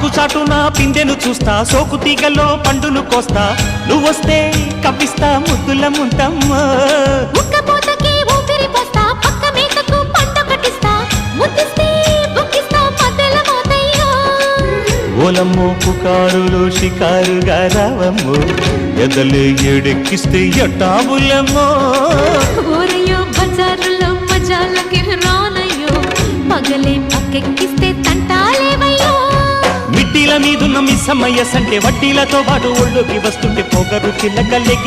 ఆకు చాటున పిందెను చూస్తా, సోకు తీగలో పండును కోస్తా, నువ్వొస్తే కప్పిస్తా ముద్దుల ముంతమ్మ. ఉక్కపోతకి ఊపిరి పోస్తా, పక్క మేకకు పంట కట్టిస్తా, ముద్దిస్తే బుక్కిస్తా మధ్యల మోతయ్యో. ఓలమ్మో పుకారులు షికారుగా రావమ్మో, ఎదలే ఏడెక్కిస్తే ఎట్టాబులమ్మో. ఊరయ్యో బజారులో మజాలకి రానయ్యో, పగలే పక్కెక్కిస్తే తంటాలేవయ్యో. మిట్టిల మీదున్న మిస్సమ్మయ్య సంటే వడ్డీలతో పాటు ఒళ్ళోకి వస్తుంటే పొగరు చిల్లకల్లెకి